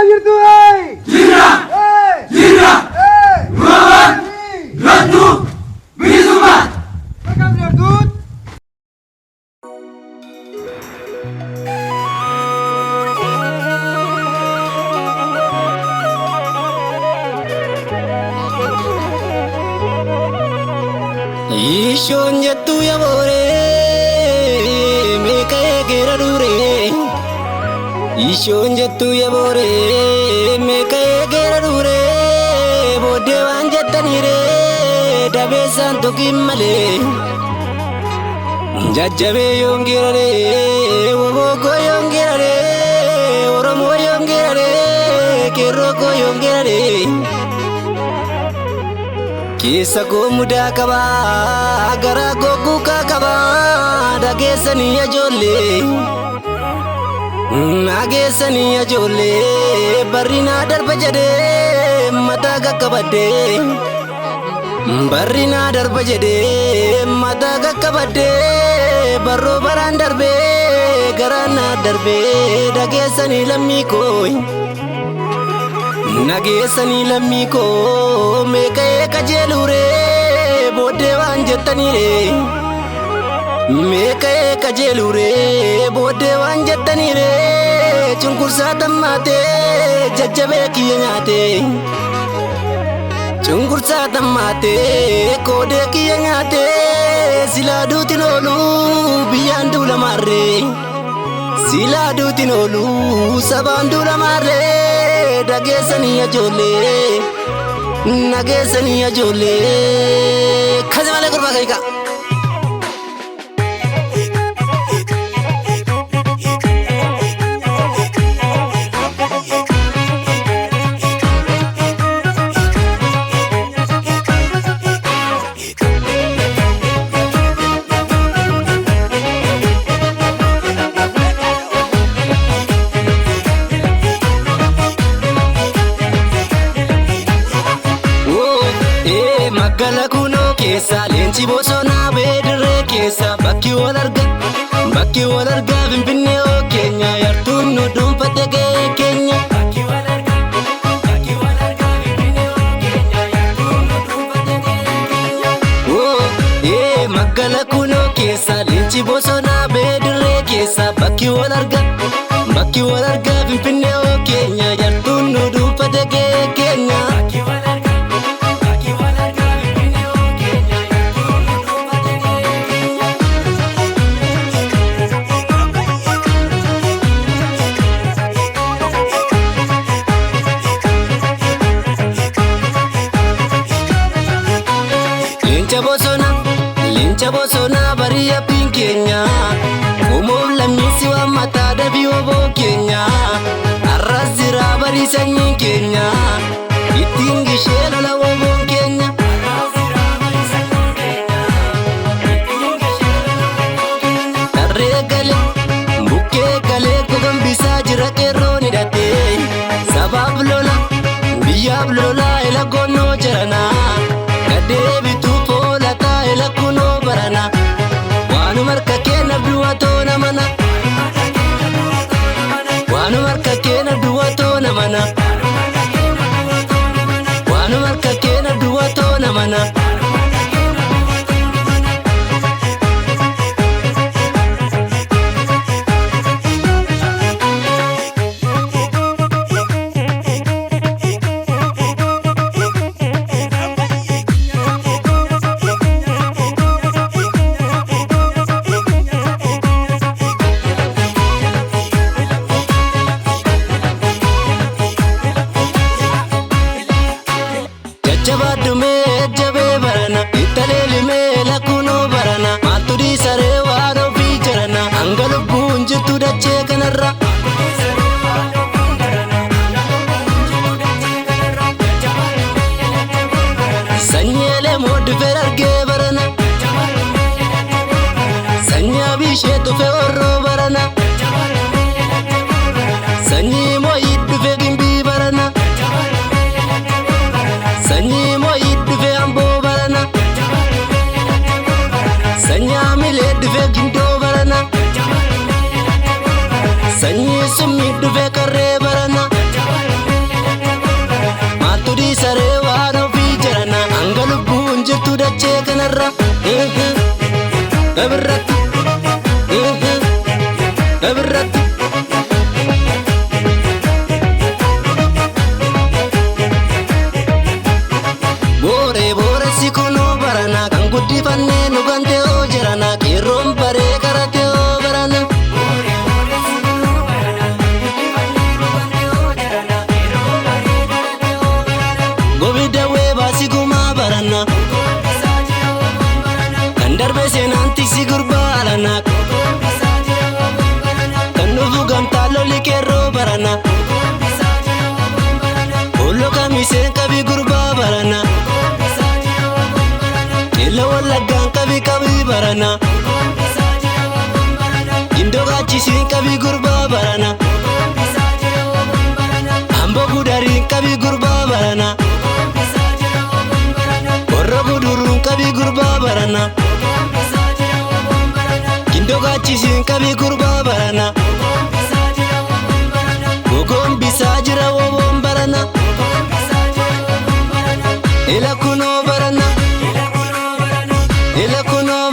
jirtu hei. Jira, jira, Ruawan, Ratu, Bilisumba. Welcome Jardut. Ishon jattu ya bore me kaya gira dure. Ishon jattu ya bore me kaya gira dure. Bode wan jattani re dabe santo kimale. Jajjabe yongira re wogo yongira re oromo yongira re keroko yongira re. Keessa koo mudaa qaba garaa koo kuukaa qaba dhageessanii ijoollee dhageessanii ijoollee barri naa darba jedhee mataa qaqqabadhee barri naa darba jedhee mataa qaqqabadhee barroo baraan darbee garaan naa darbee dhageessanii lammii koo. Nageessanii lammii koo meeqee qajeelure booddee waan jettaniire meeqee qajeelure booddee waan jettaniire cunqursaa tammaatee jajjabee kiyya nyaate cunqursaa tammaatee koodee kiyya nyaate silaa duutiin oolu biyyaan duula maarree silaa duutiin oolu sabaan duula maarree. Dhageessanii ijoollee dhageessanii ijoollee kaza malee gurbaa kayika. Magala kuno keessa leenci bosonaa beedirree keessa bakki wal arga Finfinnee oo keenya yartuun nu dhuunfatte ga'ee keenya. Magala kuno keessa leenci bosonaa beedirree keessa bakki wal arga Finfinnee oo keenya yartuun nu dhuunfatte ga'ee keenya. Leenca bosonaa bariya pinkeenya Omoof lammiisi waan mataa dabii oboo keenya Arras jira barii sanyiin keenya Ittiin gishee lola oboon keenya Tarree galee bukkee galee gogan bisaa jira qeerroon hidhatee Sabaaf lola biyyaaf lola ila goonnoo jiranaa Gadee bituu foolataa ila kunoo barana Waanuma harka keenya duwwatoo namana Waanuma harka keenya duwwatoo namana Waanuma harka keenya duwwatoo namana. Jabaadume jabee barana italeelimee lakunoo barana maaltu dhiisaree waan ofii jarana hanga lubbuun jirtu dachee kanarra. Sanyeelee mooddifee argee barana sanyaa bishee tufee orroo barana sanyii mooyii dhufee gimbii barana. Sanyii mooyii dhufee amboo barana sanyaa milee dhufee gindoo barana sanyii summii dhufee karree barana. dachee kanarra Dabirratti Dabirratti Booree booressi kunoo barana kan guddifannee nu gantee oo jirana qeerroon baree karatee oo barana Gobi dawwee baasi gumaa barana kan darbe seenaan tiksi gurbaa alana kan dhufu gamtaa lolli qeerroo barana Ollo kamiseen qabi gurbaa barana Ella wallaggaan qabi barana Indoo gaachisiin qabi gurbaa barana Amboo gudariin qabi gurbaa barana Warra guduruun qabi gurbaa barana Indoo gaachisiin qabi gurbaa barana Gogoon bisaa jira woboon barana Ila kunoo barana Ila kunoo